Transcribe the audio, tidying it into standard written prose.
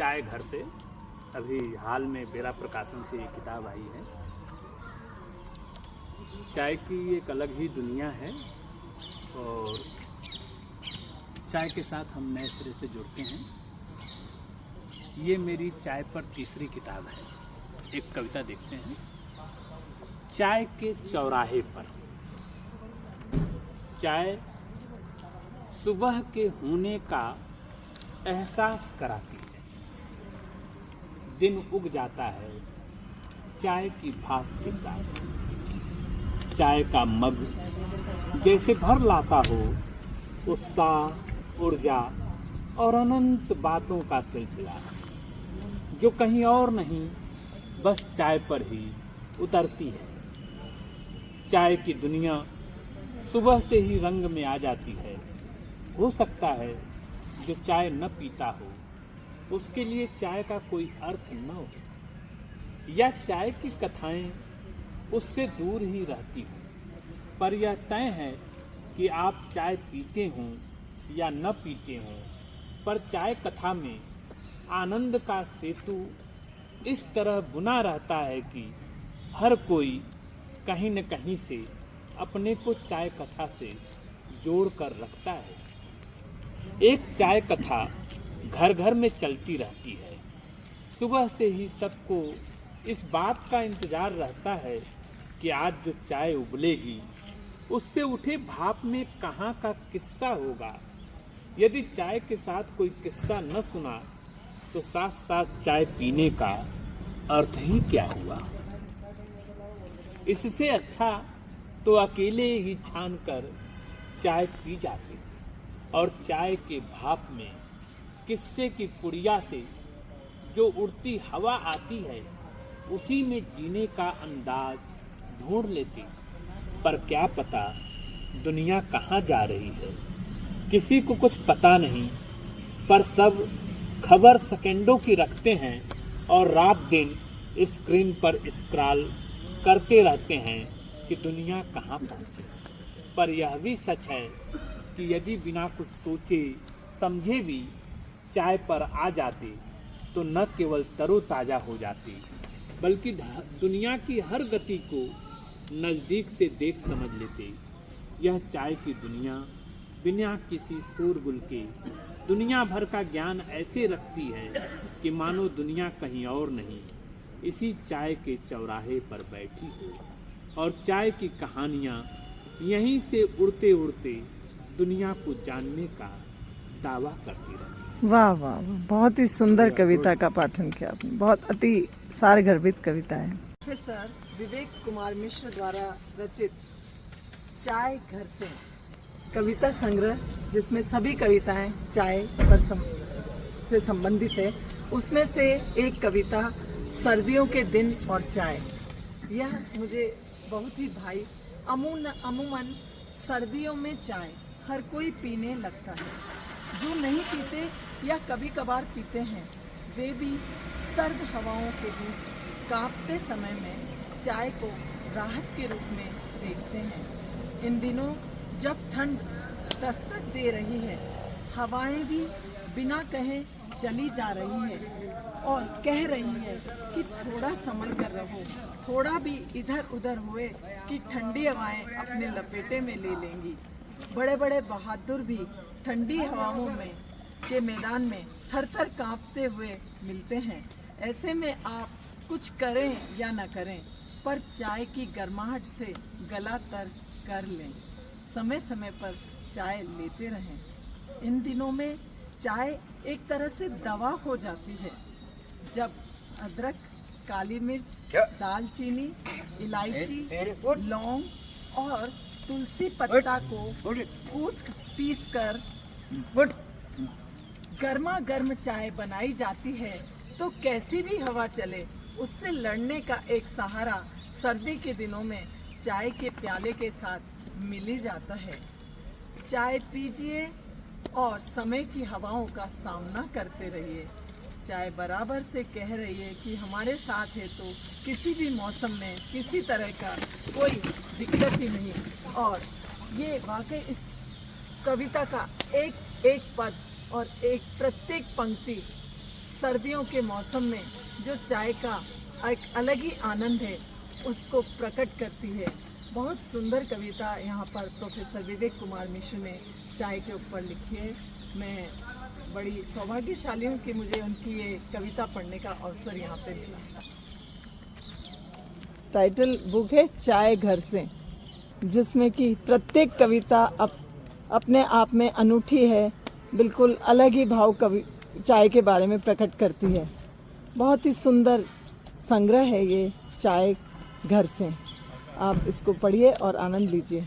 चाय घर से अभी हाल में बेरा प्रकाशन से ये किताब आई है। चाय की एक अलग ही दुनिया है और चाय के साथ हम नए सिरे से जुड़ते हैं। ये मेरी चाय पर तीसरी किताब है। एक कविता देखते हैं। चाय के चौराहे पर। चाय सुबह के होने का एहसास कराती है। दिन उग जाता है चाय की भाप के साथ। चाय का मग जैसे भर लाता हो उत्साह, ऊर्जा और अनंत बातों का सिलसिला, जो कहीं और नहीं बस चाय पर ही उतरती है। चाय की दुनिया सुबह से ही रंग में आ जाती है। हो सकता है जो चाय न पीता हो उसके लिए चाय का कोई अर्थ न हो, या चाय की कथाएं उससे दूर ही रहती हो, पर यह तय है कि आप चाय पीते हों या न पीते हों, पर चाय कथा में आनंद का सेतु इस तरह बुना रहता है कि हर कोई कहीं न कहीं से अपने को चाय कथा से जोड़ कर रखता है। एक चाय कथा घर घर में चलती रहती है। सुबह से ही सबको इस बात का इंतजार रहता है कि आज जो चाय उबलेगी उससे उठे भाप में कहाँ का किस्सा होगा। यदि चाय के साथ कोई किस्सा न सुना तो साथ साथ चाय पीने का अर्थ ही क्या हुआ। इससे अच्छा तो अकेले ही छान कर चाय पी जाते और चाय के भाप में किस्से की पुड़िया से जो उड़ती हवा आती है उसी में जीने का अंदाज ढूंढ लेते। पर क्या पता दुनिया कहाँ जा रही है, किसी को कुछ पता नहीं, पर सब खबर सेकंडों की रखते हैं और रात दिन स्क्रीन पर स्क्रॉल करते रहते हैं कि दुनिया कहाँ पहुँचे। पर यह भी सच है कि यदि बिना कुछ सोचे समझे भी चाय पर आ जाते तो न केवल तरोताज़ा हो जाते बल्कि दुनिया की हर गति को नज़दीक से देख समझ लेते। यह चाय की दुनिया बिना किसी शोरगुल के दुनिया भर का ज्ञान ऐसे रखती है कि मानो दुनिया कहीं और नहीं इसी चाय के चौराहे पर बैठी हो और चाय की कहानियाँ यहीं से उड़ते उड़ते दुनिया को जानने का दावा करती रहती। वाह वाह वाह, बहुत ही सुंदर कविता का पाठन किया आपने। बहुत अति सारगर्भित कविता है। प्रोफेसर विवेक कुमार मिश्र द्वारा रचित चाय घर कविता संग्रह, जिसमें सभी कविताएं चाय पर से संबंधित है, उसमें से एक कविता सर्दियों के दिन और चाय। यह मुझे बहुत ही भाई। अमूमन सर्दियों में चाय हर कोई पीने लगता है। जो नहीं पीते या कभी कभार पीते हैं वे भी सर्द हवाओं के बीच कांपते समय में चाय को राहत के रूप में देखते हैं। इन दिनों जब ठंड दस्तक दे रही है, हवाएं भी बिना कहे चली जा रही है और कह रही है कि थोड़ा संभल कर रहो, थोड़ा भी इधर उधर हुए कि ठंडी हवाएं अपने लपेटे में ले लेंगी। बड़े बड़े बहादुर भी ठंडी हवाओं में के मैदान में थर थर कांपते हुए मिलते हैं। ऐसे में आप कुछ करें या न करें, पर चाय की गर्माहट से गला तर कर लें। समय समय पर चाय लेते रहें। इन दिनों में चाय एक तरह से दवा हो जाती है। जब अदरक, काली मिर्च, दालचीनी, इलायची, लौंग और तुलसी पत्ता को कूट पीस कर गर्मा गर्म चाय बनाई जाती है तो कैसी भी हवा चले उससे लड़ने का एक सहारा सर्दी के दिनों में चाय के प्याले के साथ मिल ही जाता है। चाय पीजिए और समय की हवाओं का सामना करते रहिए। चाय बराबर से कह रही है कि हमारे साथ है तो किसी भी मौसम में किसी तरह का कोई दिक्कत ही नहीं। और ये वाकई इस कविता का एक एक पद और एक प्रत्येक पंक्ति सर्दियों के मौसम में जो चाय का एक अलग ही आनंद है उसको प्रकट करती है। बहुत सुंदर कविता यहाँ पर प्रोफेसर विवेक कुमार मिश्र ने चाय के ऊपर लिखी है। मैं बड़ी सौभाग्यशाली हूँ कि मुझे उनकी ये कविता पढ़ने का अवसर यहाँ पे मिला। टाइटल बुक है चाय घर से, जिसमें कि प्रत्येक कविता अपने आप में अनूठी है, बिल्कुल अलग ही भाव कवि चाय के बारे में प्रकट करती है। बहुत ही सुंदर संग्रह है ये चाय घर से। आप इसको पढ़िए और आनंद लीजिए।